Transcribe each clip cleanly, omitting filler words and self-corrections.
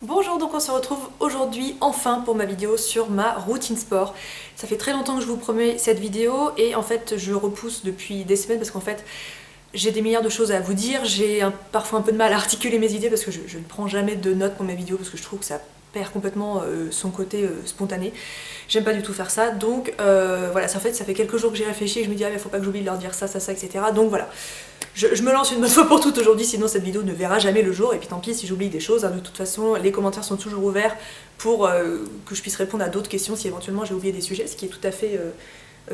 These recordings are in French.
Bonjour, donc on se retrouve aujourd'hui enfin pour ma vidéo sur ma routine sport. Ça fait très longtemps que je vous promets cette vidéo et en fait je repousse depuis des semaines parce qu'en fait j'ai des milliards de choses à vous dire. J'ai parfois un peu de mal à articuler mes idées parce que je ne prends jamais de notes pour mes vidéos parce que je trouve que ça perd complètement son côté spontané. J'aime pas du tout faire ça, donc voilà, ça fait quelques jours que j'ai réfléchi et je me dis ah mais faut pas que j'oublie de leur dire ça, etc. Donc voilà. Je me lance une bonne fois pour toutes aujourd'hui, sinon cette vidéo ne verra jamais le jour, et puis tant pis si j'oublie des choses, hein. De toute façon les commentaires sont toujours ouverts pour que je puisse répondre à d'autres questions si éventuellement j'ai oublié des sujets, ce qui est tout à fait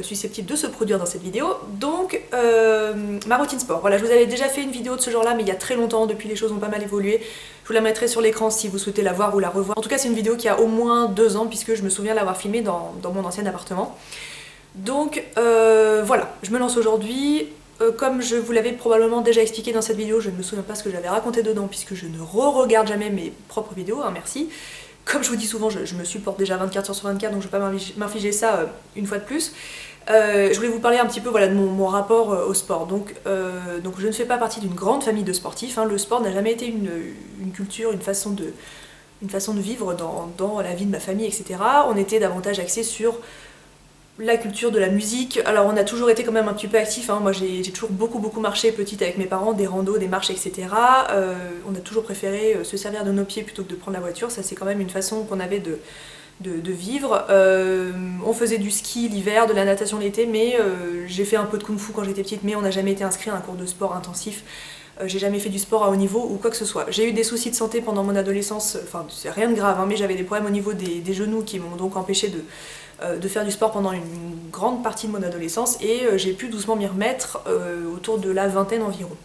susceptible de se produire dans cette vidéo. Donc ma routine sport, voilà, je vous avais déjà fait une vidéo de ce genre là mais il y a très longtemps, depuis les choses ont pas mal évolué. Je vous la mettrai sur l'écran si vous souhaitez la voir ou la revoir. En tout cas c'est une vidéo qui a au moins 2 ans puisque je me souviens l'avoir filmée dans mon ancien appartement. Donc voilà, je me lance aujourd'hui. Comme je vous l'avais probablement déjà expliqué dans cette vidéo, je ne me souviens pas ce que j'avais raconté dedans puisque je ne re-regarde jamais mes propres vidéos, hein, merci. Comme je vous dis souvent, je me supporte déjà 24 heures sur 24, donc je ne vais pas m'infliger ça une fois de plus. Je voulais vous parler un petit peu voilà, de mon rapport au sport. Donc je ne fais pas partie d'une grande famille de sportifs, hein. Le sport n'a jamais été une culture, une façon de vivre dans la vie de ma famille, etc. On était davantage axé sur la culture de la musique. Alors on a toujours été quand même un petit peu actifs, hein. Moi j'ai toujours beaucoup marché petite avec mes parents, des randos, des marches, etc. On a toujours préféré se servir de nos pieds plutôt que de prendre la voiture, ça c'est quand même une façon qu'on avait de vivre. On faisait du ski l'hiver, de la natation l'été, mais j'ai fait un peu de kung-fu quand j'étais petite, mais on n'a jamais été inscrit à un cours de sport intensif. J'ai jamais fait du sport à haut niveau ou quoi que ce soit. J'ai eu des soucis de santé pendant mon adolescence, enfin c'est rien de grave, hein, mais j'avais des problèmes au niveau des genoux qui m'ont donc empêché de faire du sport pendant une grande partie de mon adolescence et j'ai pu doucement m'y remettre autour de la vingtaine environ.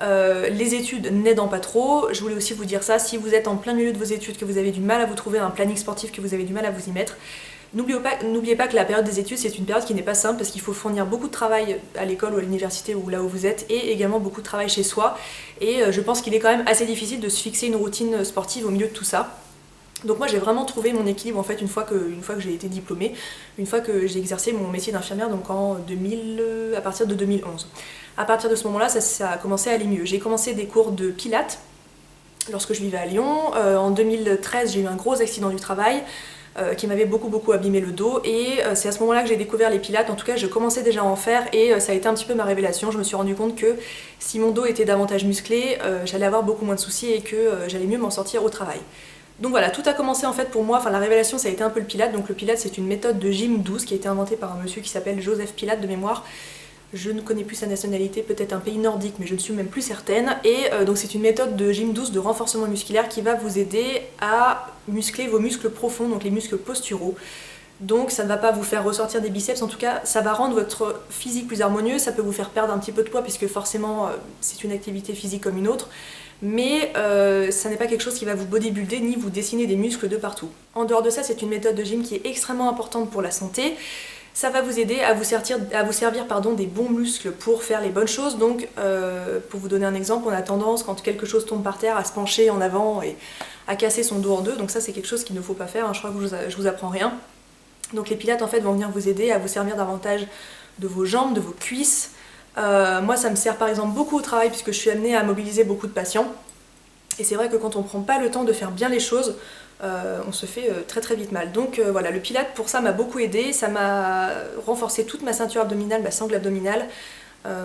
Les études n'aidant pas trop, je voulais aussi vous dire ça, si vous êtes en plein milieu de vos études, que vous avez du mal à vous trouver un planning sportif, que vous avez du mal à vous y mettre, n'oubliez pas que la période des études c'est une période qui n'est pas simple parce qu'il faut fournir beaucoup de travail à l'école ou à l'université ou là où vous êtes et également beaucoup de travail chez soi et je pense qu'il est quand même assez difficile de se fixer une routine sportive au milieu de tout ça. Donc moi j'ai vraiment trouvé mon équilibre en fait une fois que j'ai été diplômée, une fois que j'ai exercé mon métier d'infirmière donc à partir de 2011. À partir de ce moment-là ça a commencé à aller mieux. J'ai commencé des cours de pilates lorsque je vivais à Lyon. En 2013 j'ai eu un gros accident du travail qui m'avait beaucoup abîmé le dos et c'est à ce moment-là que j'ai découvert les pilates. En tout cas je commençais déjà à en faire et ça a été un petit peu ma révélation. Je me suis rendu compte que si mon dos était davantage musclé, j'allais avoir beaucoup moins de soucis et que j'allais mieux m'en sortir au travail. Donc voilà, tout a commencé en fait pour moi, enfin la révélation ça a été un peu le Pilate. Donc le Pilate c'est une méthode de gym douce qui a été inventée par un monsieur qui s'appelle Joseph Pilate de mémoire. Je ne connais plus sa nationalité, peut-être un pays nordique mais je ne suis même plus certaine. Et donc c'est une méthode de gym douce de renforcement musculaire qui va vous aider à muscler vos muscles profonds, donc les muscles posturaux. Donc ça ne va pas vous faire ressortir des biceps, en tout cas ça va rendre votre physique plus harmonieux, ça peut vous faire perdre un petit peu de poids puisque forcément c'est une activité physique comme une autre. Mais ça n'est pas quelque chose qui va vous bodybuilder ni vous dessiner des muscles de partout. En dehors de ça, c'est une méthode de gym qui est extrêmement importante pour la santé. Ça va vous aider à vous servir des bons muscles pour faire les bonnes choses. Donc pour vous donner un exemple, on a tendance quand quelque chose tombe par terre à se pencher en avant et à casser son dos en deux. Donc ça c'est quelque chose qu'il ne faut pas faire, hein. Je crois que je vous apprends rien. Donc les pilates en fait vont venir vous aider à vous servir davantage de vos jambes, de vos cuisses. Moi ça me sert par exemple beaucoup au travail puisque je suis amenée à mobiliser beaucoup de patients et c'est vrai que quand on prend pas le temps de faire bien les choses on se fait très vite mal. Donc voilà, le pilate pour ça m'a beaucoup aidé, ça m'a renforcé toute ma ceinture abdominale, ma sangle abdominale.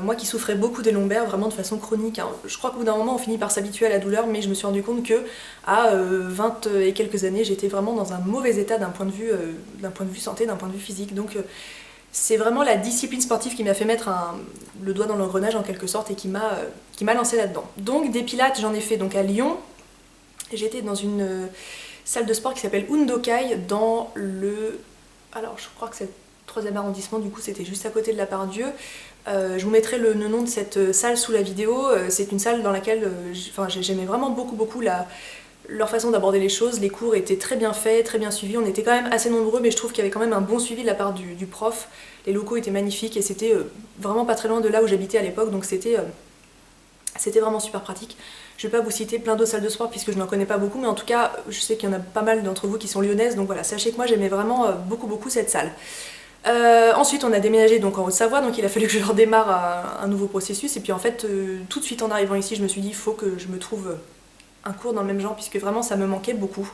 Moi qui souffrais beaucoup des lombaires vraiment de façon chronique, hein. Je crois qu'au bout d'un moment on finit par s'habituer à la douleur mais je me suis rendu compte que à 20 et quelques années j'étais vraiment dans un mauvais état d'un point de vue santé, d'un point de vue physique. Donc c'est vraiment la discipline sportive qui m'a fait mettre le doigt dans l'engrenage en quelque sorte et qui m'a lancé là-dedans. Donc des pilates j'en ai fait donc à Lyon. J'étais dans une salle de sport qui s'appelle Undokai dans alors je crois que c'est le 3e arrondissement, du coup c'était juste à côté de la Part-Dieu. Je vous mettrai le nom de cette salle sous la vidéo. C'est une salle dans laquelle j'aimais vraiment beaucoup leur façon d'aborder les choses. Les cours étaient très bien faits, très bien suivis. On était quand même assez nombreux, mais je trouve qu'il y avait quand même un bon suivi de la part du prof. Les locaux étaient magnifiques et c'était vraiment pas très loin de là où j'habitais à l'époque, donc c'était vraiment super pratique. Je vais pas vous citer plein d'autres salles de sport puisque je n'en connais pas beaucoup, mais en tout cas je sais qu'il y en a pas mal d'entre vous qui sont lyonnaises, donc voilà, sachez que moi j'aimais vraiment beaucoup cette salle. Ensuite on a déménagé donc en Haute-Savoie, donc il a fallu que je redémarre un nouveau processus et puis en fait tout de suite en arrivant ici je me suis dit il faut que je me trouve un cours dans le même genre puisque vraiment ça me manquait beaucoup.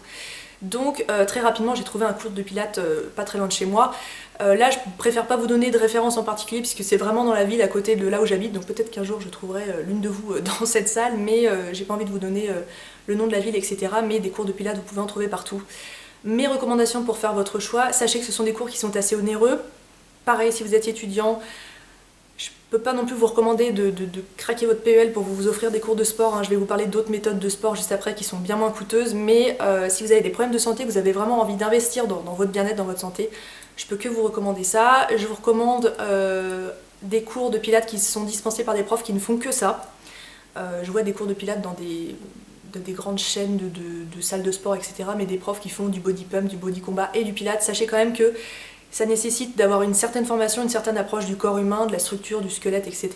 Donc très rapidement j'ai trouvé un cours de pilates pas très loin de chez moi. Là je préfère pas vous donner de référence en particulier puisque c'est vraiment dans la ville à côté de là où j'habite, donc peut-être qu'un jour je trouverai l'une de vous dans cette salle, mais j'ai pas envie de vous donner le nom de la ville, etc. Mais des cours de pilates vous pouvez en trouver partout. Mes recommandations pour faire votre choix, sachez que ce sont des cours qui sont assez onéreux. Pareil, si vous êtes étudiant, je peux pas non plus vous recommander de craquer votre PEL pour vous offrir des cours de sport, hein. Je vais vous parler d'autres méthodes de sport juste après qui sont bien moins coûteuses, mais si vous avez des problèmes de santé, que vous avez vraiment envie d'investir dans votre bien-être, dans votre santé, je peux que vous recommander ça. Je vous recommande des cours de pilates qui sont dispensés par des profs qui ne font que ça. Je vois des cours de pilates dans des grandes chaînes de salles de sport, etc. Mais des profs qui font du body pump, du body combat et du pilates. Sachez quand même que ça nécessite d'avoir une certaine formation, une certaine approche du corps humain, de la structure, du squelette, etc.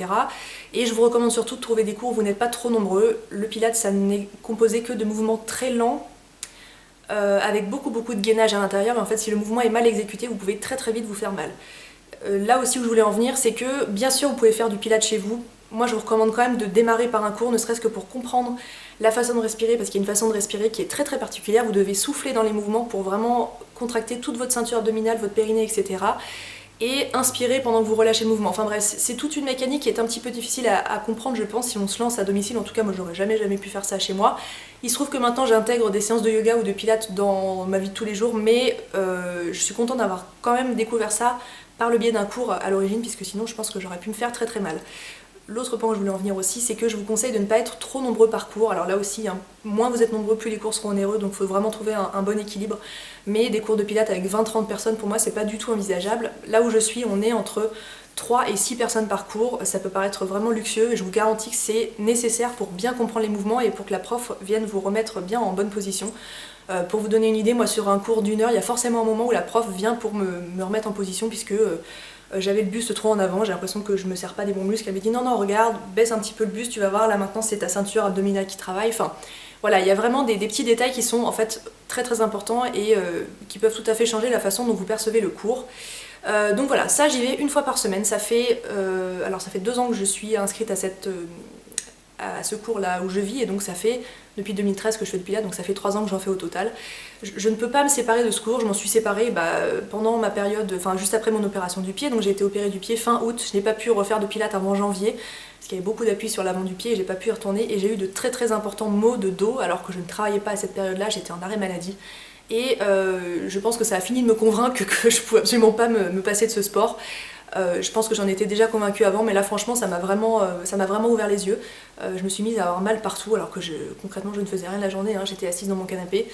Et je vous recommande surtout de trouver des cours où vous n'êtes pas trop nombreux. Le pilates, ça n'est composé que de mouvements très lents, avec beaucoup de gainage à l'intérieur. Mais en fait, si le mouvement est mal exécuté, vous pouvez très vite vous faire mal. Là aussi où je voulais en venir, c'est que bien sûr vous pouvez faire du pilates chez vous. Moi je vous recommande quand même de démarrer par un cours, ne serait-ce que pour comprendre la façon de respirer, parce qu'il y a une façon de respirer qui est très particulière. Vous devez souffler dans les mouvements pour vraiment contracter toute votre ceinture abdominale, votre périnée, etc. Et inspirer pendant que vous relâchez le mouvement. Enfin bref, c'est toute une mécanique qui est un petit peu difficile à comprendre, je pense, si on se lance à domicile. En tout cas, moi j'aurais jamais pu faire ça chez moi. Il se trouve que maintenant j'intègre des séances de yoga ou de pilates dans ma vie de tous les jours, mais je suis contente d'avoir quand même découvert ça par le biais d'un cours à l'origine, puisque sinon je pense que j'aurais pu me faire très mal. L'autre point où je voulais en venir aussi, c'est que je vous conseille de ne pas être trop nombreux par cours. Alors là aussi, hein, moins vous êtes nombreux, plus les cours seront onéreux, donc il faut vraiment trouver un bon équilibre. Mais des cours de pilates avec 20-30 personnes, pour moi, c'est pas du tout envisageable. Là où je suis, on est entre 3 et 6 personnes par cours. Ça peut paraître vraiment luxueux, et je vous garantis que c'est nécessaire pour bien comprendre les mouvements et pour que la prof vienne vous remettre bien en bonne position. Pour vous donner une idée, moi sur un cours d'une heure, il y a forcément un moment où la prof vient pour me remettre en position, puisque j'avais le buste trop en avant, j'ai l'impression que je me serre pas des bons muscles. Elle m'a dit non regarde, baisse un petit peu le buste, tu vas voir, là maintenant c'est ta ceinture abdominale qui travaille. Enfin voilà, il y a vraiment des petits détails qui sont en fait très importants et qui peuvent tout à fait changer la façon dont vous percevez le cours. Donc voilà, ça j'y vais une fois par semaine. Ça fait 2 ans que je suis inscrite à ce cours là où je vis, et donc ça fait depuis 2013 que je fais du pilates, donc ça fait 3 ans que j'en fais au total. Je ne peux pas me séparer de ce cours. Je m'en suis séparée pendant ma période, enfin juste après mon opération du pied, donc j'ai été opérée du pied fin août. Je n'ai pas pu refaire de pilates avant janvier parce qu'il y avait beaucoup d'appui sur l'avant du pied et j'ai pas pu y retourner, et j'ai eu de très importants maux de dos alors que je ne travaillais pas à cette période là, j'étais en arrêt maladie. Et je pense que ça a fini de me convaincre que je pouvais absolument pas me passer de ce sport. Je pense que j'en étais déjà convaincue avant, mais là franchement ça m'a vraiment ouvert les yeux. Je me suis mise à avoir mal partout alors que concrètement je ne faisais rien de la journée, hein. J'étais assise dans mon canapé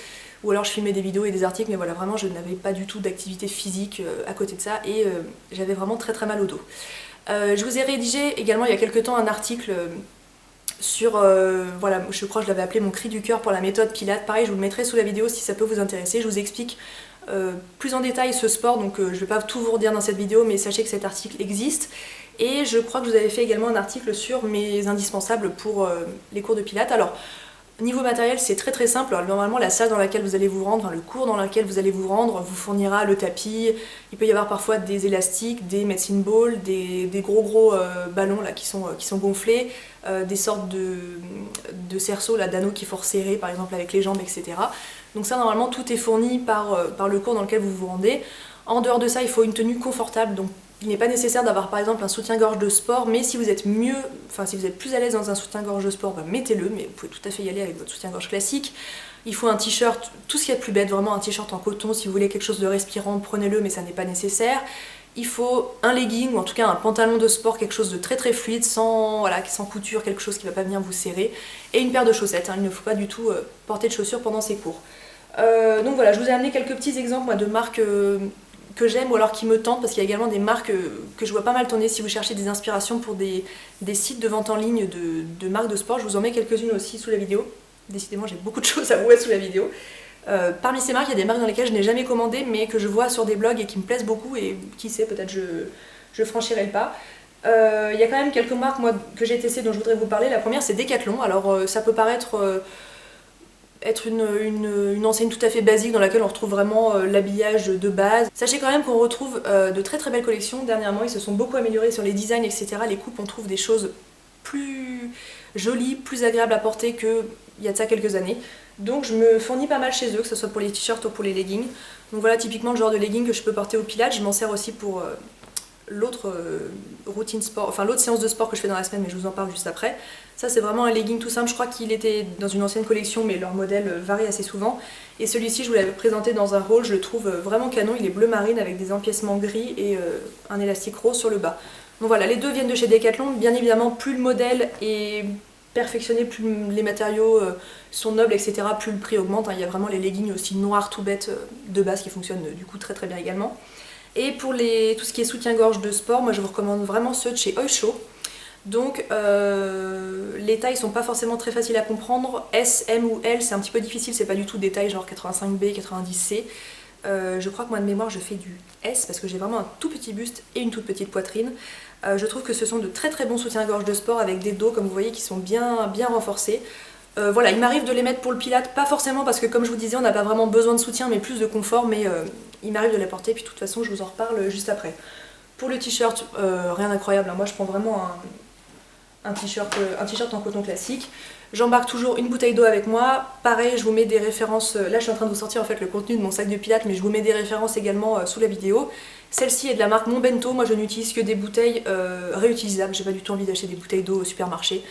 ou alors je filmais des vidéos et des articles, mais voilà, vraiment je n'avais pas du tout d'activité physique à côté de ça, et j'avais vraiment très mal au dos. Je vous ai rédigé également il y a quelques temps un article sur, voilà, je crois que je l'avais appelé mon cri du cœur pour la méthode Pilates. Pareil, je vous le mettrai sous la vidéo si ça peut vous intéresser. Je vous explique plus en détail ce sport, donc je ne vais pas tout vous redire dans cette vidéo, mais sachez que cet article existe. Et je crois que je vous avais fait également un article sur mes indispensables pour les cours de pilates. Alors, niveau matériel, c'est très simple. Alors, normalement, la salle dans laquelle vous allez vous rendre, enfin le cours dans lequel vous allez vous rendre, vous fournira le tapis. Il peut y avoir parfois des élastiques, des medicine balls, des gros ballons là, qui sont gonflés, des sortes de cerceaux, d'anneaux qu'il faut resserrer par exemple avec les jambes, etc. Donc ça, normalement, tout est fourni par le cours dans lequel vous vous rendez. En dehors de ça, il faut une tenue confortable. Donc il n'est pas nécessaire d'avoir par exemple un soutien-gorge de sport, mais si vous êtes plus à l'aise dans un soutien-gorge de sport, mettez-le, mais vous pouvez tout à fait y aller avec votre soutien-gorge classique. Il faut un t-shirt, tout ce qu'il y a de plus bête, vraiment un t-shirt en coton. Si vous voulez quelque chose de respirant, prenez-le, mais ça n'est pas nécessaire. Il faut un legging, ou en tout cas un pantalon de sport, quelque chose de très fluide, sans couture, quelque chose qui ne va pas venir vous serrer, et une paire de chaussettes, hein. Il ne faut pas du tout porter de chaussures pendant ces cours. Donc voilà, je vous ai amené quelques petits exemples moi, de marques que j'aime ou alors qui me tentent, parce qu'il y a également des marques que je vois pas mal tourner si vous cherchez des inspirations pour des sites de vente en ligne de marques de sport. Je vous en mets quelques-unes aussi sous la vidéo. Décidément, j'ai beaucoup de choses à vous mettre sous la vidéo. Parmi ces marques, il y a des marques dans lesquelles je n'ai jamais commandé, mais que je vois sur des blogs et qui me plaisent beaucoup, et qui sait, peut-être je franchirai le pas. Il y a quand même quelques marques moi, que j'ai testées dont je voudrais vous parler. La première, c'est Decathlon. Alors ça peut paraître être une enseigne tout à fait basique dans laquelle on retrouve vraiment l'habillage de base. Sachez quand même qu'on retrouve de très belles collections. Dernièrement, ils se sont beaucoup améliorés sur les designs, etc. Les coupes, on trouve des choses plus jolies, plus agréables à porter que il y a de ça quelques années. Donc je me fournis pas mal chez eux, que ce soit pour les t-shirts ou pour les leggings. Donc voilà typiquement le genre de leggings que je peux porter au Pilates. Je m'en sers aussi pour l'autre routine sport, enfin l'autre séance de sport que je fais dans la semaine, mais je vous en parle juste après. Ça c'est vraiment un legging tout simple, je crois qu'il était dans une ancienne collection mais leur modèle varie assez souvent. Et celui-ci je vous l'avais présenté dans un haul, je le trouve vraiment canon, il est bleu marine avec des empiècements gris et un élastique rose sur le bas. Donc voilà, les deux viennent de chez Decathlon, bien évidemment plus le modèle est perfectionné, plus les matériaux sont nobles, etc., plus le prix augmente. Il y a vraiment les leggings aussi noirs tout bêtes de base qui fonctionnent du coup très bien également. Et pour tout ce qui est soutien-gorge de sport, moi je vous recommande vraiment ceux de chez Oysho. Donc les tailles sont pas forcément très faciles à comprendre. S, M ou L c'est un petit peu difficile, c'est pas du tout des tailles genre 85B, 90C. Je crois que moi de mémoire je fais du S parce que j'ai vraiment un tout petit buste et une toute petite poitrine. Je trouve que ce sont de très bons soutiens-gorge de sport avec des dos comme vous voyez qui sont bien renforcés. Voilà, il m'arrive de les mettre pour le Pilates, pas forcément parce que comme je vous disais on n'a pas vraiment besoin de soutien mais plus de confort, mais il m'arrive de les porter puis de toute façon je vous en reparle juste après. Pour le t-shirt, rien d'incroyable, hein. Moi je prends vraiment un t-shirt en coton classique. J'embarque toujours une bouteille d'eau avec moi. Pareil, je vous mets des références. Là, je suis en train de vous sortir en fait le contenu de mon sac de Pilates, mais je vous mets des références également sous la vidéo. Celle-ci est de la marque Mon Bento. Moi, je n'utilise que des bouteilles réutilisables. J'ai pas du tout envie d'acheter des bouteilles d'eau au supermarché.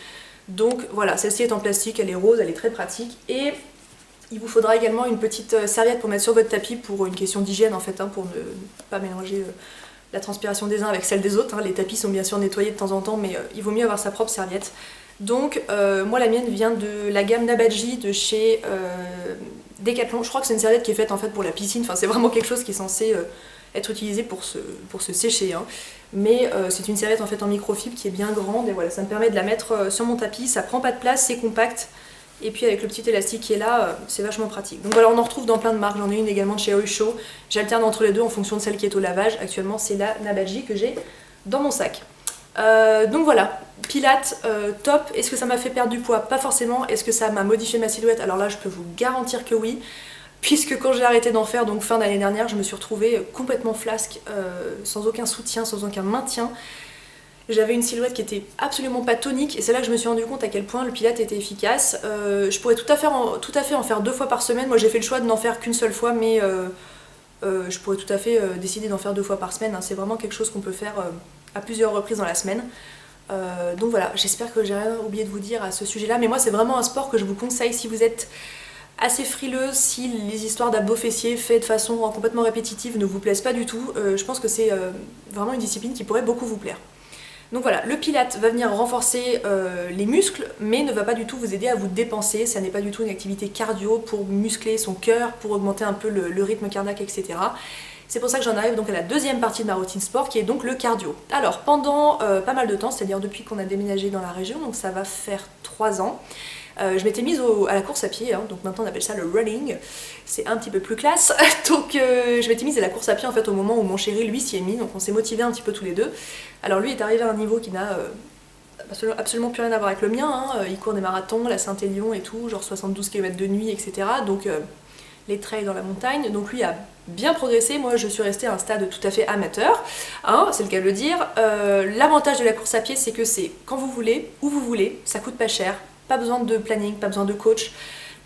Donc voilà, celle-ci est en plastique, elle est rose, elle est très pratique. Et il vous faudra également une petite serviette pour mettre sur votre tapis pour une question d'hygiène en fait, hein, pour ne pas mélanger la transpiration des uns avec celle des autres. Hein. Les tapis sont bien sûr nettoyés de temps en temps, mais il vaut mieux avoir sa propre serviette. Donc moi la mienne vient de la gamme Nabadji de chez Decathlon. Je crois que c'est une serviette qui est faite en fait pour la piscine. Enfin c'est vraiment quelque chose qui est censé être utilisé pour se sécher. Hein. Mais c'est une serviette en fait en microfibre qui est bien grande et voilà, ça me permet de la mettre sur mon tapis. Ça prend pas de place, c'est compact. Et puis avec le petit élastique qui est là, c'est vachement pratique. Donc voilà, on en retrouve dans plein de marques. J'en ai une également de chez Oysho. J'alterne entre les deux en fonction de celle qui est au lavage. Actuellement, c'est la Nabadji que j'ai dans mon sac. Donc voilà, Pilates, top. Est-ce que ça m'a fait perdre du poids? Pas forcément. Est-ce que ça m'a modifié ma silhouette? Alors là, je peux vous garantir que oui. Puisque quand j'ai arrêté d'en faire, donc fin d'année dernière, je me suis retrouvée complètement flasque, sans aucun soutien, sans aucun maintien. J'avais une silhouette qui était absolument pas tonique et c'est là que je me suis rendu compte à quel point le Pilates était efficace. Je pourrais tout à fait en faire 2 fois par semaine. Moi j'ai fait le choix de n'en faire qu'une seule fois, mais je pourrais tout à fait décider d'en faire 2 fois par semaine. Hein. C'est vraiment quelque chose qu'on peut faire à plusieurs reprises dans la semaine. Donc voilà, j'espère que j'ai rien oublié de vous dire à ce sujet-là. Mais moi c'est vraiment un sport que je vous conseille si vous êtes assez frileuse, si les histoires d'abdos fessiers faites de façon complètement répétitive ne vous plaisent pas du tout. Je pense que c'est vraiment une discipline qui pourrait beaucoup vous plaire. Donc voilà, le Pilates va venir renforcer les muscles, mais ne va pas du tout vous aider à vous dépenser. Ça n'est pas du tout une activité cardio pour muscler son cœur, pour augmenter un peu le rythme cardiaque, etc. C'est pour ça que j'en arrive donc à la deuxième partie de ma routine sport, qui est donc le cardio. Alors pendant pas mal de temps, c'est-à-dire depuis qu'on a déménagé dans la région, donc ça va faire 3 ans, je m'étais mise à la course à pied, hein, donc maintenant on appelle ça le running, c'est un petit peu plus classe. Donc je m'étais mise à la course à pied en fait au moment où mon chéri lui s'y est mis, donc on s'est motivés un petit peu tous les deux. Alors lui est arrivé à un niveau qui n'a absolument plus rien à voir avec le mien, hein. Il court des marathons, la Saint-Élion et tout, genre 72 km de nuit, etc. Donc les trails dans la montagne, donc lui a bien progressé, moi je suis restée à un stade tout à fait amateur, hein, c'est le cas de le dire. L'avantage de la course à pied c'est que c'est quand vous voulez, où vous voulez, ça coûte pas cher. Pas besoin de planning, pas besoin de coach,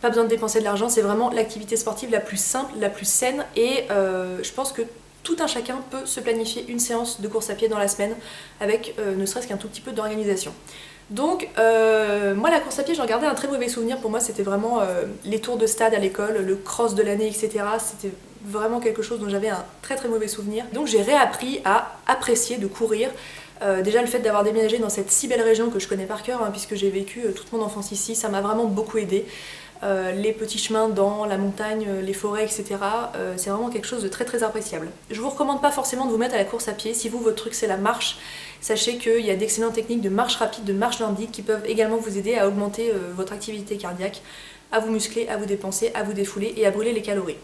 pas besoin de dépenser de l'argent, c'est vraiment l'activité sportive la plus simple, la plus saine et je pense que tout un chacun peut se planifier une séance de course à pied dans la semaine avec ne serait-ce qu'un tout petit peu d'organisation. Donc moi la course à pied j'en gardais un très mauvais souvenir, pour moi c'était vraiment les tours de stade à l'école, le cross de l'année, etc. C'était vraiment quelque chose dont j'avais un très mauvais souvenir. Donc j'ai réappris à apprécier de courir. Déjà le fait d'avoir déménagé dans cette si belle région que je connais par cœur, hein, puisque j'ai vécu toute mon enfance ici, ça m'a vraiment beaucoup aidé. Les petits chemins dans la montagne, les forêts, etc. C'est vraiment quelque chose de très appréciable. Je vous recommande pas forcément de vous mettre à la course à pied. Si vous, votre truc c'est la marche, sachez qu'il y a d'excellentes techniques de marche rapide, de marche nordique qui peuvent également vous aider à augmenter votre activité cardiaque, à vous muscler, à vous dépenser, à vous défouler et à brûler les calories.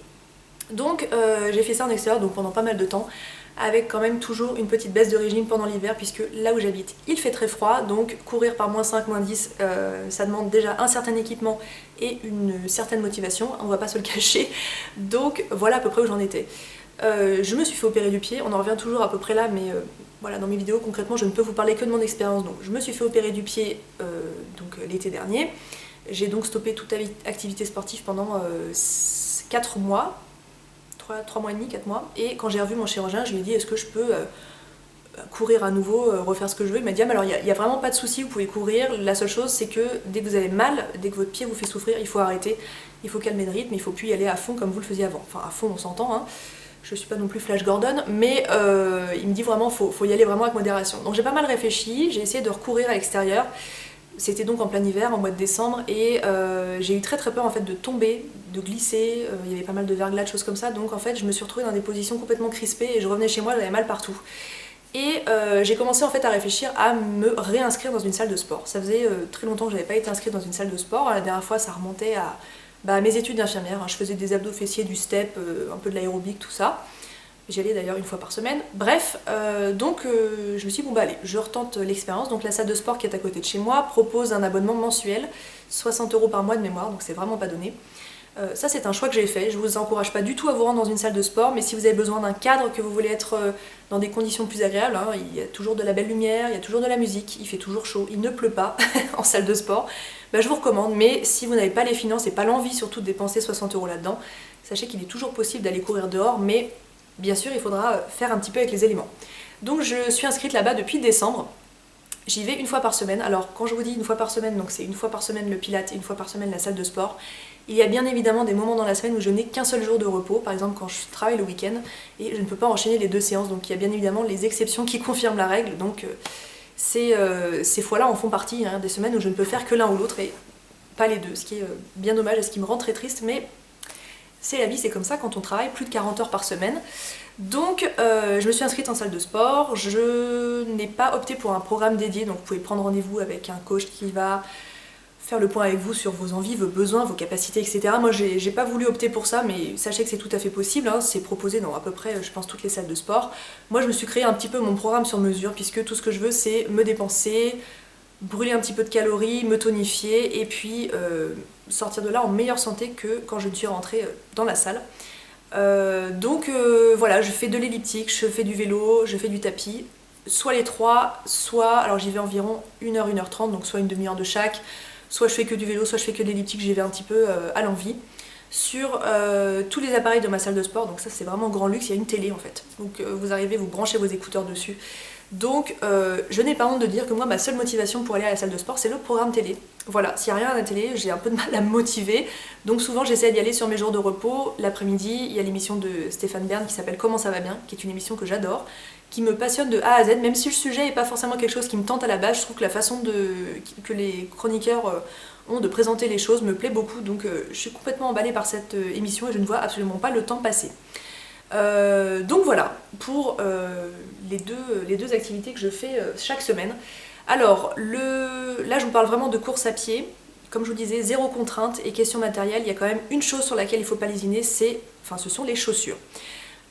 Donc j'ai fait ça en extérieur donc pendant pas mal de temps, avec quand même toujours une petite baisse de régime pendant l'hiver, puisque là où j'habite il fait très froid, donc courir par -5, -10 ça demande déjà un certain équipement et une certaine motivation, on va pas se le cacher. Donc voilà à peu près où j'en étais. Je me suis fait opérer du pied, on en revient toujours à peu près là, mais voilà, dans mes vidéos concrètement je ne peux vous parler que de mon expérience. Donc je me suis fait opérer du pied l'été dernier. J'ai donc stoppé toute activité sportive pendant 4 mois, 3 mois et demi, 4 mois. Et quand j'ai revu mon chirurgien, je lui ai dit est-ce que je peux courir à nouveau, refaire ce que je veux. Il m'a dit ah, mais alors il n'y a vraiment pas de souci, vous pouvez courir. La seule chose c'est que dès que vous avez mal, dès que votre pied vous fait souffrir, il faut arrêter, il faut calmer le rythme, il faut plus y aller à fond comme vous le faisiez avant. Enfin à fond on s'entend, hein. Je suis pas non plus Flash Gordon, mais il me dit vraiment faut y aller vraiment avec modération. Donc j'ai pas mal réfléchi, j'ai essayé de recourir à l'extérieur. C'était donc en plein hiver, en mois de décembre, et j'ai eu très peur en fait de tomber, de glisser, il y avait pas mal de verglas, de choses comme ça, donc en fait je me suis retrouvée dans des positions complètement crispées et je revenais chez moi, j'avais mal partout. Et j'ai commencé en fait à réfléchir à me réinscrire dans une salle de sport. Ça faisait très longtemps que j'avais pas été inscrite dans une salle de sport, la dernière fois ça remontait à mes études d'infirmière, je faisais des abdos fessiers, du step, un peu de l'aérobic, tout ça. J'y allais d'ailleurs une fois par semaine. Bref, donc je me suis dit bon bah allez, je retente l'expérience. Donc la salle de sport qui est à côté de chez moi propose un abonnement mensuel, 60 € par mois de mémoire, donc c'est vraiment pas donné. Ça c'est un choix que j'ai fait, je vous encourage pas du tout à vous rendre dans une salle de sport, mais si vous avez besoin d'un cadre, que vous voulez être dans des conditions plus agréables, hein, il y a toujours de la belle lumière, il y a toujours de la musique, il fait toujours chaud, il ne pleut pas en salle de sport, bah, je vous recommande, mais si vous n'avez pas les finances et pas l'envie surtout de dépenser 60 € là-dedans, sachez qu'il est toujours possible d'aller courir dehors, mais bien sûr il faudra faire un petit peu avec les éléments. Donc je suis inscrite là-bas depuis décembre. J'y vais une fois par semaine. Alors quand je vous dis une fois par semaine, donc c'est une fois par semaine le pilates et une fois par semaine la salle de sport. Il y a bien évidemment des moments dans la semaine où je n'ai qu'un seul jour de repos, par exemple quand je travaille le week-end, et je ne peux pas enchaîner les 2 séances, donc il y a bien évidemment les exceptions qui confirment la règle, donc ces fois-là en font partie, hein, des semaines où je ne peux faire que l'un ou l'autre et pas les deux, ce qui est bien dommage et ce qui me rend très triste, mais c'est la vie, c'est comme ça quand on travaille plus de 40 heures par semaine. Donc je me suis inscrite en salle de sport, je n'ai pas opté pour un programme dédié, donc vous pouvez prendre rendez-vous avec un coach qui va faire le point avec vous sur vos envies, vos besoins, vos capacités, etc. Moi j'ai pas voulu opter pour ça, mais sachez que c'est tout à fait possible, hein. C'est proposé dans à peu près, je pense, toutes les salles de sport. Moi je me suis créé un petit peu mon programme sur mesure, puisque tout ce que je veux c'est me dépenser, brûler un petit peu de calories, me tonifier, et puis sortir de là en meilleure santé que quand je ne suis rentrée dans la salle. Donc voilà, je fais de l'elliptique, je fais du vélo, je fais du tapis, soit les trois, soit, alors j'y vais environ 1h, 1h30, donc soit une demi-heure de chaque, soit je fais que du vélo, soit je fais que de l'elliptique, j'y vais un petit peu à l'envie. Sur tous les appareils de ma salle de sport, donc ça c'est vraiment grand luxe, il y a une télé en fait. Donc vous arrivez, vous branchez vos écouteurs dessus. Donc je n'ai pas honte de dire que moi ma seule motivation pour aller à la salle de sport c'est le programme télé. Voilà, s'il n'y a rien à la télé, j'ai un peu de mal à me motiver. Donc souvent j'essaie d'y aller sur mes jours de repos. L'après-midi, il y a l'émission de Stéphane Bern qui s'appelle Comment ça va bien, qui est une émission que j'adore, qui me passionne de A à Z, même si le sujet n'est pas forcément quelque chose qui me tente à la base. Je trouve que la façon que les chroniqueurs ont de présenter les choses me plaît beaucoup. Donc je suis complètement emballée par cette émission et je ne vois absolument pas le temps passer. Donc voilà, pour les deux activités que je fais chaque semaine. Alors, là je vous parle vraiment de course à pied. Comme je vous disais, zéro contrainte et question matérielle. Il y a quand même une chose sur laquelle il ne faut pas lésiner, ce sont les chaussures.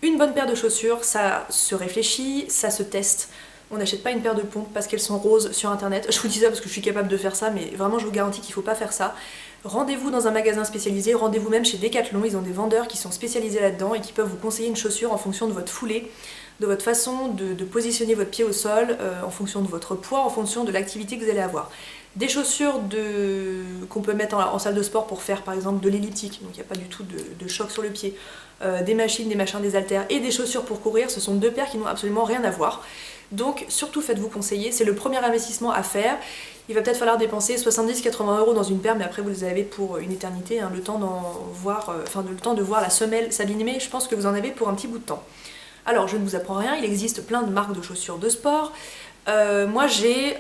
Une bonne paire de chaussures, ça se réfléchit, ça se teste. On n'achète pas une paire de pompes parce qu'elles sont roses sur internet. Je vous dis ça parce que je suis capable de faire ça, mais vraiment je vous garantis qu'il ne faut pas faire ça. Rendez-vous dans un magasin spécialisé, rendez-vous même chez Decathlon, ils ont des vendeurs qui sont spécialisés là-dedans et qui peuvent vous conseiller une chaussure en fonction de votre foulée, de votre façon de positionner votre pied au sol, en fonction de votre poids, en fonction de l'activité que vous allez avoir. Des chaussures qu'on peut mettre en salle de sport pour faire par exemple de l'elliptique, donc il n'y a pas du tout de choc sur le pied, des machines, des machins, des haltères et des chaussures pour courir, ce sont deux paires qui n'ont absolument rien à voir. Donc surtout faites-vous conseiller, c'est le premier investissement à faire. Il va peut-être falloir dépenser 70-80 € dans une paire, mais après vous les avez pour une éternité, hein, le temps de voir la semelle s'abîmer, je pense que vous en avez pour un petit bout de temps. Alors je ne vous apprends rien, il existe plein de marques de chaussures de sport. Moi j'ai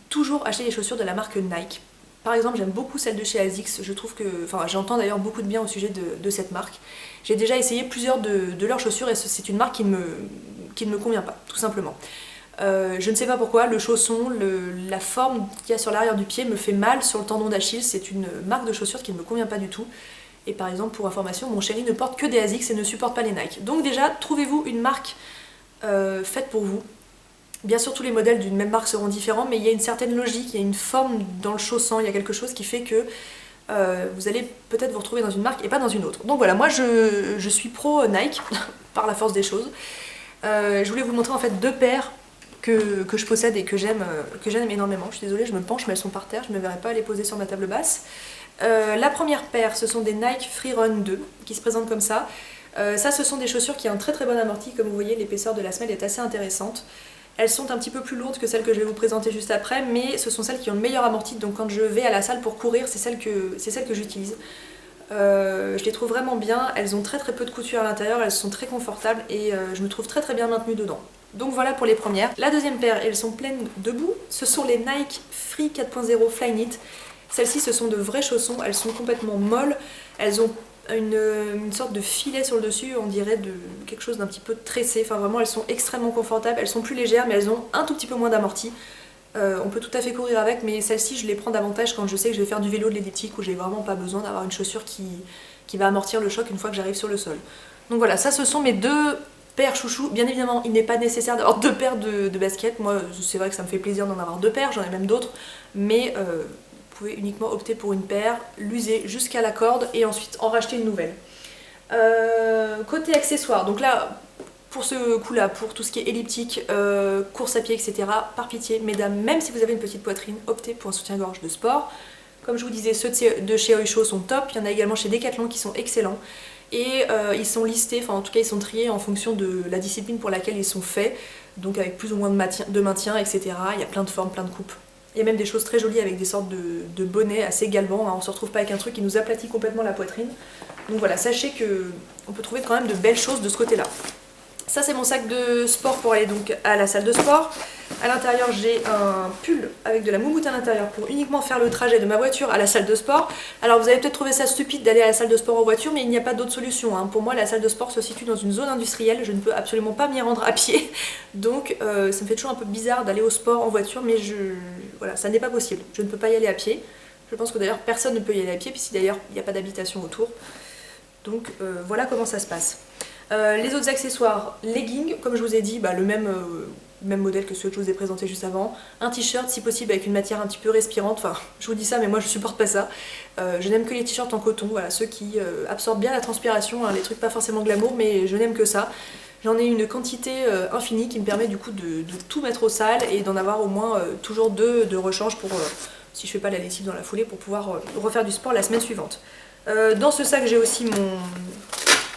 toujours acheté des chaussures de la marque Nike. Par exemple, j'aime beaucoup celle de chez ASICS, je trouve que, j'entends d'ailleurs beaucoup de bien au sujet de cette marque. J'ai déjà essayé plusieurs de leurs chaussures et c'est une marque qui ne me convient pas, tout simplement. Je ne sais pas pourquoi, le chausson, la forme qu'il y a sur l'arrière du pied me fait mal sur le tendon d'Achille, c'est une marque de chaussures qui ne me convient pas du tout. Et par exemple, pour information, mon chéri ne porte que des ASICS et ne supporte pas les Nike. Donc déjà, trouvez-vous une marque faite pour vous. Bien sûr, tous les modèles d'une même marque seront différents, mais il y a une certaine logique, il y a une forme dans le chausson, il y a quelque chose qui fait que vous allez peut-être vous retrouver dans une marque et pas dans une autre. Donc voilà, moi je suis pro Nike, par la force des choses. Je voulais vous montrer en fait deux paires que je possède et que j'aime énormément. Je suis désolée, je me penche mais elles sont par terre, je ne me verrai pas les poser sur ma table basse. La première paire, ce sont des Nike Free Run 2 qui se présentent comme ça. Ça, ce sont des chaussures qui ont un très très bon amorti, comme vous voyez l'épaisseur de la semelle est assez intéressante. Elles sont un petit peu plus lourdes que celles que je vais vous présenter juste après, mais ce sont celles qui ont le meilleur amorti, donc quand je vais à la salle pour courir, c'est celles que j'utilise. Je les trouve vraiment bien, elles ont très très peu de couture à l'intérieur, elles sont très confortables et je me trouve très très bien maintenue dedans. Donc voilà pour les premières. La deuxième paire, elles sont pleines de boue, ce sont les Nike Free 4.0 Flyknit. Celles-ci, ce sont de vrais chaussons, elles sont complètement molles, elles ont une sorte de filet sur le dessus, on dirait de quelque chose d'un petit peu tressé, enfin vraiment elles sont extrêmement confortables, elles sont plus légères mais elles ont un tout petit peu moins d'amorti. On peut tout à fait courir avec, mais celles-ci je les prends davantage quand je sais que je vais faire du vélo, de l'elliptique, où j'ai vraiment pas besoin d'avoir une chaussure qui va amortir le choc une fois que j'arrive sur le sol. Donc voilà, ça ce sont mes deux paires chouchous. Bien évidemment il n'est pas nécessaire d'avoir deux paires de baskets, moi c'est vrai que ça me fait plaisir d'en avoir deux paires, j'en ai même d'autres, mais vous pouvez uniquement opter pour une paire, l'user jusqu'à la corde et ensuite en racheter une nouvelle. Côté accessoires, donc là, pour ce coup-là, pour tout ce qui est elliptique, course à pied, etc., par pitié, mesdames, même si vous avez une petite poitrine, optez pour un soutien-gorge de sport. Comme je vous disais, ceux de chez Oysho sont top, il y en a également chez Decathlon qui sont excellents. Et ils sont listés, enfin en tout cas ils sont triés en fonction de la discipline pour laquelle ils sont faits, donc avec plus ou moins de maintien, etc. Il y a plein de formes, plein de coupes. Il y a même des choses très jolies avec des sortes de bonnets assez galbants, hein. On se retrouve pas avec un truc qui nous aplatit complètement la poitrine. Donc voilà, sachez que on peut trouver quand même de belles choses de ce côté-là. Ça c'est mon sac de sport pour aller donc à la salle de sport. À l'intérieur j'ai un pull avec de la moumoute à l'intérieur pour uniquement faire le trajet de ma voiture à la salle de sport. Alors vous allez peut-être trouver ça stupide d'aller à la salle de sport en voiture, mais il n'y a pas d'autre solution, hein. Pour moi la salle de sport se situe dans une zone industrielle, je ne peux absolument pas m'y rendre à pied. Donc ça me fait toujours un peu bizarre d'aller au sport en voiture, mais voilà, ça n'est pas possible. Je ne peux pas y aller à pied. Je pense que d'ailleurs personne ne peut y aller à pied, puisque d'ailleurs il n'y a pas d'habitation autour. Donc voilà comment ça se passe. Les autres accessoires, leggings, comme je vous ai dit, le même modèle que ceux que je vous ai présenté juste avant. Un t-shirt, si possible avec une matière un petit peu respirante, enfin je vous dis ça mais moi je supporte pas ça. Je n'aime que les t-shirts en coton, voilà, ceux qui absorbent bien la transpiration, hein, les trucs pas forcément glamour, mais je n'aime que ça. J'en ai une quantité infinie qui me permet du coup de tout mettre au sale et d'en avoir au moins toujours deux de rechange pour, si je fais pas la lessive dans la foulée, pour pouvoir refaire du sport la semaine suivante. Dans ce sac j'ai aussi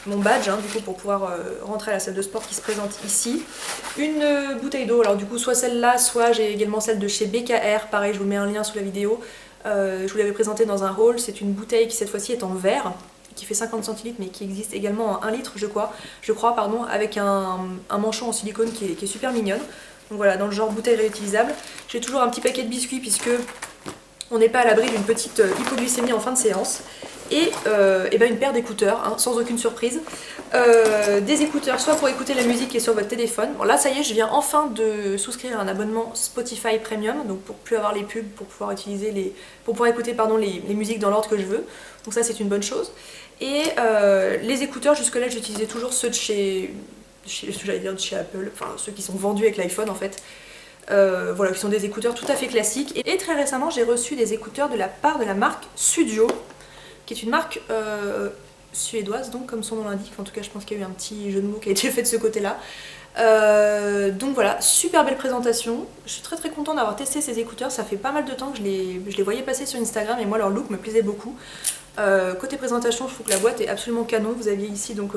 mon badge, hein, du coup, pour pouvoir rentrer à la salle de sport qui se présente ici. Une bouteille d'eau, alors du coup soit celle-là, soit j'ai également celle de chez BKR, pareil je vous mets un lien sous la vidéo. Je vous l'avais présentée dans un haul, c'est une bouteille qui cette fois-ci est en verre, qui fait 50 centilitres mais qui existe également en 1 litre je crois, avec un manchon en silicone qui est super mignonne. Donc voilà, dans le genre bouteille réutilisable. J'ai toujours un petit paquet de biscuits puisque on n'est pas à l'abri d'une petite hypoglycémie en fin de séance. Et une paire d'écouteurs, hein, sans aucune surprise. Des écouteurs soit pour écouter la musique qui est sur votre téléphone. Bon là ça y est, je viens enfin de souscrire à un abonnement Spotify Premium, donc pour plus avoir les pubs, pour pouvoir écouter les musiques dans l'ordre que je veux. Donc ça c'est une bonne chose. Et les écouteurs, jusque-là j'utilisais toujours ceux de chez Apple, enfin ceux qui sont vendus avec l'iPhone en fait. Voilà, qui sont des écouteurs tout à fait classiques. Et très récemment j'ai reçu des écouteurs de la part de la marque Sudio, qui est une marque suédoise, donc comme son nom l'indique. En tout cas je pense qu'il y a eu un petit jeu de mots qui a été fait de ce côté là. Donc voilà, super belle présentation. Je suis très très contente d'avoir testé ces écouteurs. Ça fait pas mal de temps que je les voyais passer sur Instagram et moi leur look me plaisait beaucoup. Côté présentation, je trouve que la boîte est absolument canon. Vous aviez ici donc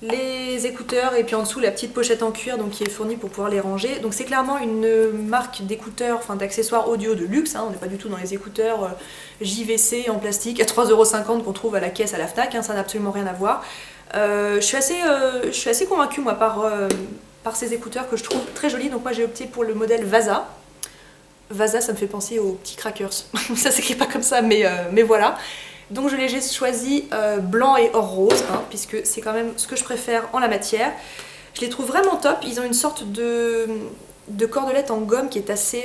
les écouteurs et puis en dessous la petite pochette en cuir donc qui est fournie pour pouvoir les ranger. Donc c'est clairement une marque d'écouteurs, enfin d'accessoires audio de luxe, hein. On n'est pas du tout dans les écouteurs JVC en plastique à 3,50 € qu'on trouve à la caisse à la Fnac, hein, ça n'a absolument rien à voir. Je suis assez convaincue moi par ces écouteurs que je trouve très jolis, donc moi j'ai opté pour le modèle Vasa. Vasa ça me fait penser aux petits crackers, ça s'écrit pas comme ça mais voilà. Donc je les ai choisis blanc et or rose, hein, puisque c'est quand même ce que je préfère en la matière. Je les trouve vraiment top, ils ont une sorte de cordelette en gomme qui est assez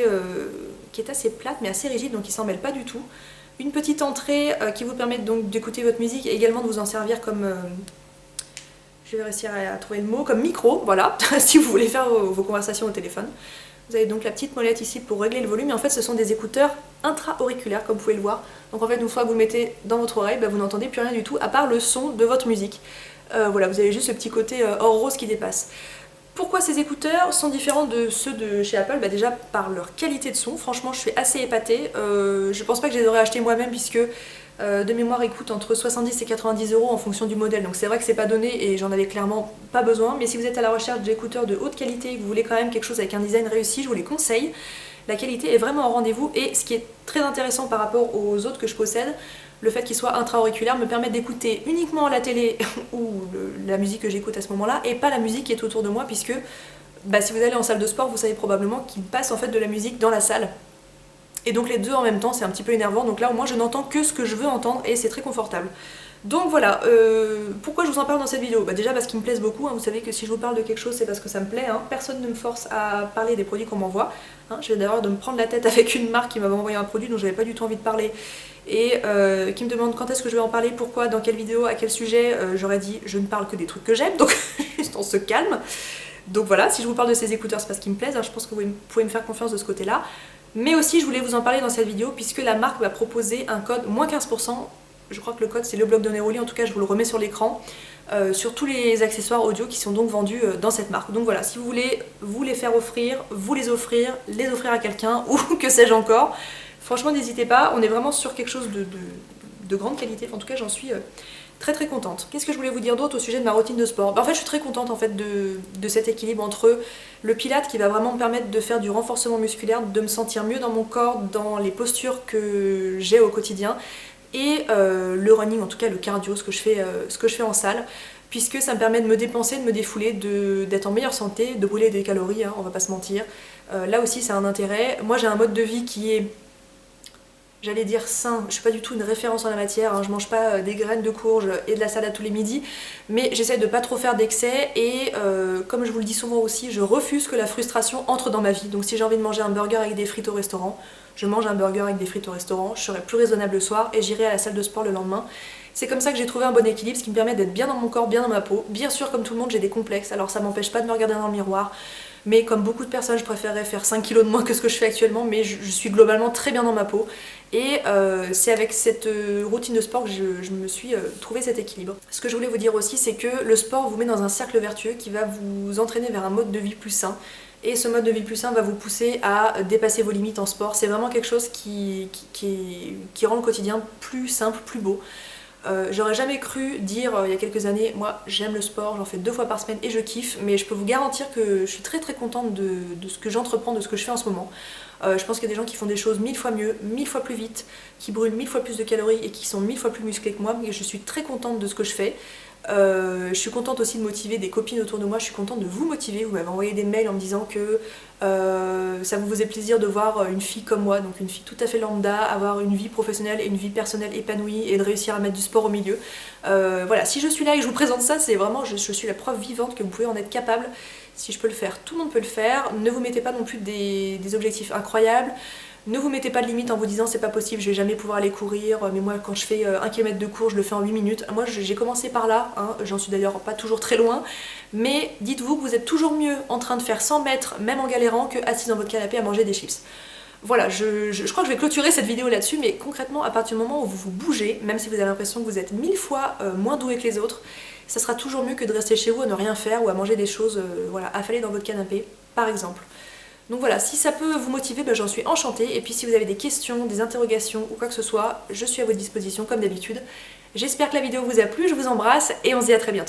plate mais assez rigide, donc ils s'en mêlent pas du tout. Une petite entrée qui vous permet donc d'écouter votre musique et également de vous en servir comme... je vais réussir à trouver le mot, comme micro, voilà, si vous voulez faire vos conversations au téléphone. Vous avez donc la petite molette ici pour régler le volume, et en fait ce sont des écouteurs intra-auriculaires comme vous pouvez le voir. Donc en fait une fois que vous le mettez dans votre oreille, vous n'entendez plus rien du tout à part le son de votre musique. Voilà, vous avez juste ce petit côté or rose qui dépasse. Pourquoi ces écouteurs sont différents de ceux de chez Apple? Bah déjà par leur qualité de son, franchement je suis assez épatée. Je pense pas que je les aurais achetés moi-même puisque de mémoire ils coûtent entre 70 et 90 € en fonction du modèle, donc c'est vrai que c'est pas donné et j'en avais clairement pas besoin, mais si vous êtes à la recherche d'écouteurs de haute qualité et que vous voulez quand même quelque chose avec un design réussi, je vous les conseille. La qualité est vraiment au rendez-vous et ce qui est très intéressant par rapport aux autres que je possède, le fait qu'ils soient intra-auriculaires me permet d'écouter uniquement la télé ou la musique que j'écoute à ce moment-là et pas la musique qui est autour de moi puisque bah, si vous allez en salle de sport, vous savez probablement qu'il passe en fait de la musique dans la salle. Et donc les deux en même temps, c'est un petit peu énervant. Donc là au moins je n'entends que ce que je veux entendre et c'est très confortable. Donc voilà, pourquoi je vous en parle dans cette vidéo? Bah déjà parce qu'ils me plaisent beaucoup, hein. Vous savez que si je vous parle de quelque chose c'est parce que ça me plaît, hein. Personne ne me force à parler des produits qu'on m'envoie, hein. Je vais d'ailleurs de me prendre la tête avec une marque qui m'avait envoyé un produit dont j'avais pas du tout envie de parler et qui me demande quand est-ce que je vais en parler, pourquoi, dans quelle vidéo, à quel sujet. J'aurais dit je ne parle que des trucs que j'aime, donc juste on se calme. Donc voilà, si je vous parle de ces écouteurs c'est parce qu'ils me plaisent, hein. Je pense que vous pouvez me faire confiance de ce côté-là. Mais aussi je voulais vous en parler dans cette vidéo puisque la marque va proposer un code moins 15%. Je crois que le code c'est le blog de Neroli, en tout cas je vous le remets sur l'écran, sur tous les accessoires audio qui sont donc vendus dans cette marque. Donc voilà, si vous voulez vous les faire offrir, vous les offrir à quelqu'un ou que sais-je encore, franchement n'hésitez pas, on est vraiment sur quelque chose de grande qualité, en tout cas j'en suis très très contente. Qu'est-ce que je voulais vous dire d'autre au sujet de ma routine de sport? En fait je suis très contente en fait de cet équilibre entre le pilate qui va vraiment me permettre de faire du renforcement musculaire, de me sentir mieux dans mon corps, dans les postures que j'ai au quotidien, et le running, en tout cas le cardio, ce que je fais en salle, puisque ça me permet de me dépenser, de me défouler, d'être en meilleure santé, de brûler des calories, hein, on va pas se mentir. Là aussi ça a un intérêt. Moi j'ai un mode de vie qui est, j'allais dire sain, je suis pas du tout une référence en la matière, hein. Je mange pas des graines de courge et de la salade tous les midis, mais j'essaie de pas trop faire d'excès et comme je vous le dis souvent aussi, je refuse que la frustration entre dans ma vie. Donc si j'ai envie de manger un burger avec des frites au restaurant, je mange un burger avec des frites au restaurant, je serai plus raisonnable le soir et j'irai à la salle de sport le lendemain. C'est comme ça que j'ai trouvé un bon équilibre, ce qui me permet d'être bien dans mon corps, bien dans ma peau. Bien sûr, comme tout le monde, j'ai des complexes, alors ça m'empêche pas de me regarder dans le miroir. Mais comme beaucoup de personnes, je préférerais faire 5 kilos de moins que ce que je fais actuellement, mais je suis globalement très bien dans ma peau. Et c'est avec cette routine de sport que je me suis trouvé cet équilibre. Ce que je voulais vous dire aussi, c'est que le sport vous met dans un cercle vertueux qui va vous entraîner vers un mode de vie plus sain. Et ce mode de vie plus sain va vous pousser à dépasser vos limites en sport. C'est vraiment quelque chose qui rend le quotidien plus simple, plus beau. J'aurais jamais cru dire il y a quelques années, moi j'aime le sport, j'en fais 2 fois par semaine et je kiffe, mais je peux vous garantir que je suis très très contente de ce que j'entreprends, de ce que je fais en ce moment. Je pense qu'il y a des gens qui font des choses 1000 fois mieux, 1000 fois plus vite, qui brûlent 1000 fois plus de calories et qui sont 1000 fois plus musclés que moi, mais je suis très contente de ce que je fais. Je suis contente aussi de motiver des copines autour de moi, je suis contente de vous motiver. Vous m'avez envoyé des mails en me disant que ça vous faisait plaisir de voir une fille comme moi, donc une fille tout à fait lambda, avoir une vie professionnelle et une vie personnelle épanouie et de réussir à mettre du sport au milieu. Voilà, si je suis là et que je vous présente ça, c'est vraiment, je suis la preuve vivante que vous pouvez en être capable. Si je peux le faire, tout le monde peut le faire. Ne vous mettez pas non plus des objectifs incroyables. Ne vous mettez pas de limite en vous disant c'est pas possible, je vais jamais pouvoir aller courir, mais moi quand je fais 1 km de cours je le fais en 8 minutes. Moi j'ai commencé par là, hein. J'en suis d'ailleurs pas toujours très loin, mais dites-vous que vous êtes toujours mieux en train de faire 100 mètres, même en galérant, que assis dans votre canapé à manger des chips. Voilà, je crois que je vais clôturer cette vidéo là-dessus, mais concrètement à partir du moment où vous vous bougez, même si vous avez l'impression que vous êtes 1000 fois moins doué que les autres, ça sera toujours mieux que de rester chez vous à ne rien faire ou à manger des choses voilà, affalées dans votre canapé, par exemple. Donc voilà, si ça peut vous motiver, ben j'en suis enchantée. Et puis si vous avez des questions, des interrogations ou quoi que ce soit, je suis à votre disposition comme d'habitude. J'espère que la vidéo vous a plu, je vous embrasse et on se dit à très bientôt.